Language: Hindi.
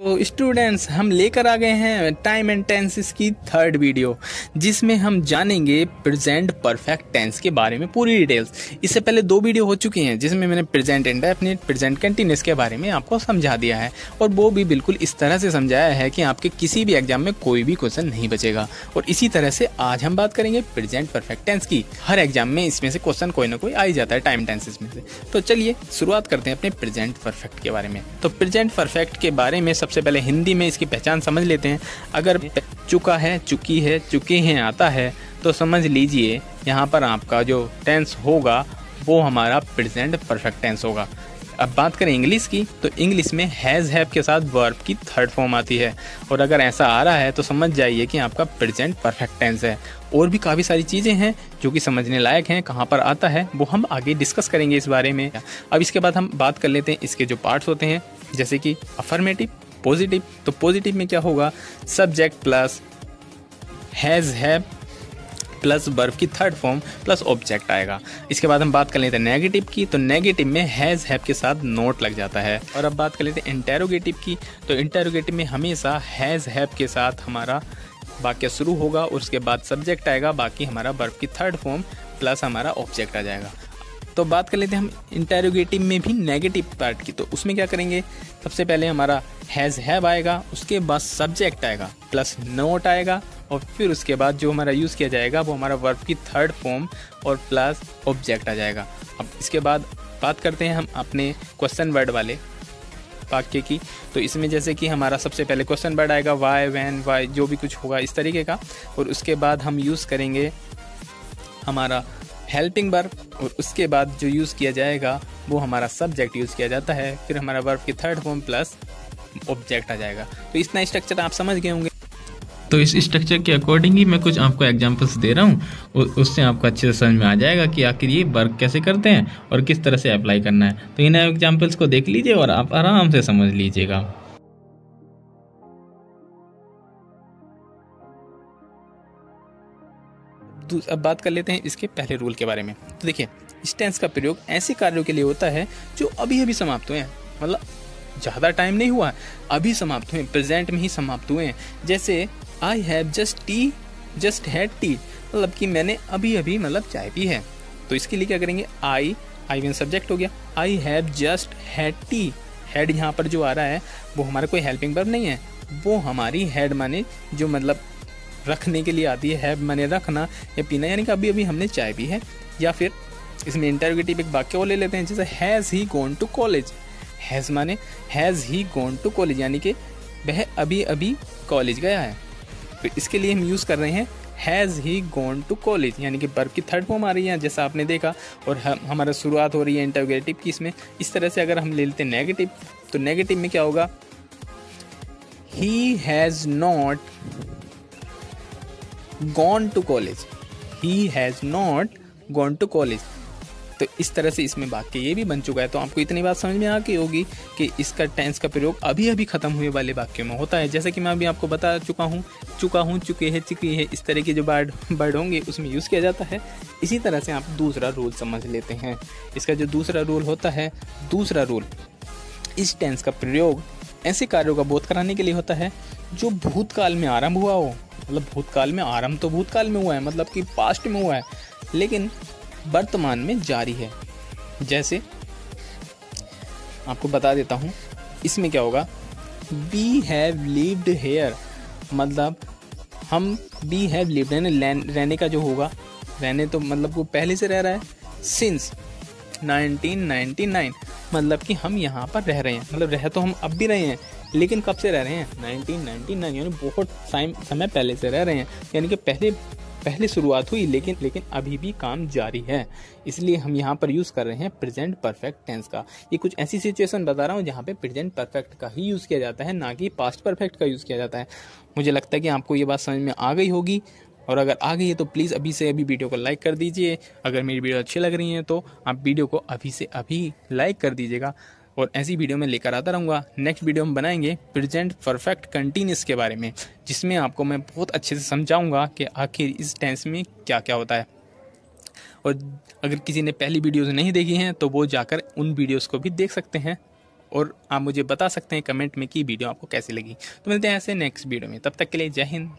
तो स्टूडेंट्स, हम लेकर आ गए हैं टाइम एंड टेंसेस की थर्ड वीडियो, जिसमें हम जानेंगे प्रेजेंट परफेक्ट टेंस के बारे में पूरी डिटेल्स। इससे पहले दो वीडियो हो चुकी हैं जिसमें मैंने प्रेजेंट इंडेफिनिट, प्रेजेंट कंटिन्यूअस के बारे में आपको समझा दिया है, और वो भी बिल्कुल इस तरह से समझाया है कि आपके किसी भी एग्जाम में कोई भी क्वेश्चन नहीं बचेगा। और इसी तरह से आज हम बात करेंगे प्रेजेंट परफेक्ट टेंस की। हर एग्जाम में इसमें से क्वेश्चन कोई ना कोई आ ही जाता है टाइम टेंसेस में से। तो चलिए शुरुआत करते हैं अपने प्रेजेंट परफेक्ट के बारे में। तो प्रेजेंट परफेक्ट के बारे में सबसे पहले हिंदी में इसकी पहचान समझ लेते हैं। अगर चुका है, चुकी है, चुके हैं आता है तो समझ लीजिए यहाँ पर आपका जो टेंस होगा वो हमारा प्रेजेंट परफेक्ट टेंस होगा। अब बात करें इंग्लिश की, तो इंग्लिश में हैज़ हैव के साथ वर्ब की थर्ड फॉर्म आती है, और अगर ऐसा आ रहा है तो समझ जाइए कि आपका प्रेजेंट परफेक्ट टेंस है। और भी काफ़ी सारी चीज़ें हैं जो कि समझने लायक हैं, कहाँ पर आता है वो हम आगे डिस्कस करेंगे इस बारे में। अब इसके बाद हम बात कर लेते हैं इसके जो पार्ट्स होते हैं, जैसे कि अफर्मेटिव, पॉजिटिव। तो पॉजिटिव में क्या होगा, subject plus has have plus verb की थर्ड फॉर्म प्लस ऑब्जेक्ट आएगा। इसके बाद हम बात कर लेते हैं नेगेटिव की, तो नेगेटिव में हैज़ हैव के साथ नोट लग जाता है। और अब बात कर लेते हैं इंटेरोगेटिव की, तो इंटेरोगेटिव में हमेशा हैज़ हैव के साथ हमारा वाक्य शुरू होगा और उसके बाद सब्जेक्ट आएगा, बाकी हमारा वर्ब की थर्ड फॉर्म प्लस हमारा ऑब्जेक्ट आ जाएगा। तो बात कर लेते हैं हम इंटेरोगेटिव में भी नेगेटिव पार्ट की, तो उसमें क्या करेंगे, सबसे पहले हमारा हैज़ हैव आएगा, उसके बाद सब्जेक्ट आएगा प्लस नोट आएगा, और फिर उसके बाद जो हमारा यूज़ किया जाएगा वो हमारा वर्ब की थर्ड फॉर्म और प्लस ऑब्जेक्ट आ जाएगा। अब इसके बाद बात करते हैं हम अपने क्वेश्चन वर्ड वाले वाक्य की, तो इसमें जैसे कि हमारा सबसे पहले क्वेश्चन वर्ड आएगा वाई, व्हेन, वाई, जो भी कुछ होगा इस तरीके का, और उसके बाद हम यूज़ करेंगे हमारा हेल्पिंग वर्ब, और उसके बाद जो यूज़ किया जाएगा वो हमारा सब्जेक्ट यूज़ किया जाता है, फिर हमारा वर्ब की थर्ड फॉर्म प्लस ऑब्जेक्ट आ जाएगा। तो इतना स्ट्रक्चर आप समझ गए होंगे। तो इस स्ट्रक्चर के अकॉर्डिंग ही मैं कुछ आपको एग्जांपल्स दे रहा हूँ, और उससे आपको अच्छे से समझ में आ जाएगा कि आखिर ये वर्क कैसे करते हैं और किस तरह से अप्लाई करना है। तो इन एग्जांपल्स को देख लीजिए और आप आराम से समझ लीजिएगा। अब बात कर लेते हैं इसके पहले रूल के बारे में। तो देखिए, इस टेंस का प्रयोग ऐसे कार्यों के लिए होता है जो अभी अभी समाप्त हुए हैं, मतलब ज़्यादा टाइम नहीं हुआ है, अभी समाप्त हुए, प्रेजेंट में ही समाप्त हुए हैं। जैसे I have just had T, मतलब कि मैंने अभी अभी मतलब चाय पी है। तो इसके लिए क्या करेंगे, आई मीन सब्जेक्ट हो गया, I have just had T. Had यहाँ पर जो आ रहा है वो हमारा कोई हेल्पिंग वर्ब नहीं है, वो हमारी हैड माने जो मतलब रखने के लिए आती है, हैव माने रखना या पीना, यानी कि अभी अभी हमने चाय पी है। या फिर इसमें इंटरोगेटिव एक वाक्य और ले लेते हैं, जैसे has he gone to college. Has माने has he gone to college, यानी कि वह अभी अभी कॉलेज गया है। तो इसके लिए हम यूज़ कर रहे हैं has he gone to college, यानी कि वर्ब की थर्ड फॉर्म आ रही है जैसा आपने देखा, और हमारा शुरुआत हो रही है इंटरोगेटिव की इसमें। इस तरह से अगर हम ले लेते हैं नेगेटिव, तो नेगेटिव में क्या होगा, he has not gone to college, he has not gone to college. तो इस तरह से इसमें वाक्य ये भी बन चुका है। तो आपको इतनी बात समझ में आ गई होगी कि इसका टेंस का प्रयोग अभी अभी ख़त्म हुए वाले वाक्यों में होता है, जैसे कि मैं अभी आपको बता चुका हूँ, चुका हूँ, चुके हैं, चुकी है, इस तरह के जो वर्ड होंगे उसमें यूज़ किया जाता है। इसी तरह से आप दूसरा रूल समझ लेते हैं। इसका जो दूसरा रूल होता है, दूसरा रूल इस टेंस का प्रयोग ऐसे कार्यों का बोध कराने के लिए होता है जो भूतकाल में आरंभ हुआ हो, मतलब भूतकाल में आरंभ तो भूतकाल में हुआ है, मतलब कि पास्ट में हुआ है, लेकिन वर्तमान में जारी है। जैसे आपको बता देता हूँ, इसमें क्या होगा, वी हैव लिव्ड हेयर, मतलब हम वी हैव लिव्ड, रहने का जो होगा, रहने तो मतलब वो पहले से रह रहा है, सिंस 1999, मतलब कि हम यहाँ पर रह रहे हैं, मतलब रह तो हम अब भी रहे हैं, लेकिन कब से रह रहे हैं, 1999, यानी बहुत समय पहले से रह रहे हैं, यानी कि पहले शुरुआत हुई, लेकिन अभी भी काम जारी है। इसलिए हम यहाँ पर यूज़ कर रहे हैं प्रेजेंट परफेक्ट टेंस का। ये कुछ ऐसी सिचुएशन बता रहा हूँ जहाँ पे प्रेजेंट परफेक्ट का ही यूज़ किया जाता है, ना कि पास्ट परफेक्ट का यूज़ किया जाता है। मुझे लगता है कि आपको ये बात समझ में आ गई होगी, और अगर आ गई है तो प्लीज़ अभी से अभी वीडियो को लाइक कर दीजिए। अगर मेरी वीडियो अच्छी लग रही है तो आप वीडियो को अभी से अभी लाइक कर दीजिएगा, और ऐसी वीडियो मैं लेकर आता रहूँगा। नेक्स्ट वीडियो हम बनाएंगे प्रेजेंट परफेक्ट कंटिन्यूअस के बारे में, जिसमें आपको मैं बहुत अच्छे से समझाऊंगा कि आखिर इस टेंस में क्या क्या होता है। और अगर किसी ने पहली वीडियोज़ नहीं देखी हैं तो वो जाकर उन वीडियोज़ को भी देख सकते हैं। और आप मुझे बता सकते हैं कमेंट में कि वीडियो आपको कैसी लगी। तो मिलते हैं ऐसे नेक्स्ट वीडियो में, तब तक के लिए जय हिंद।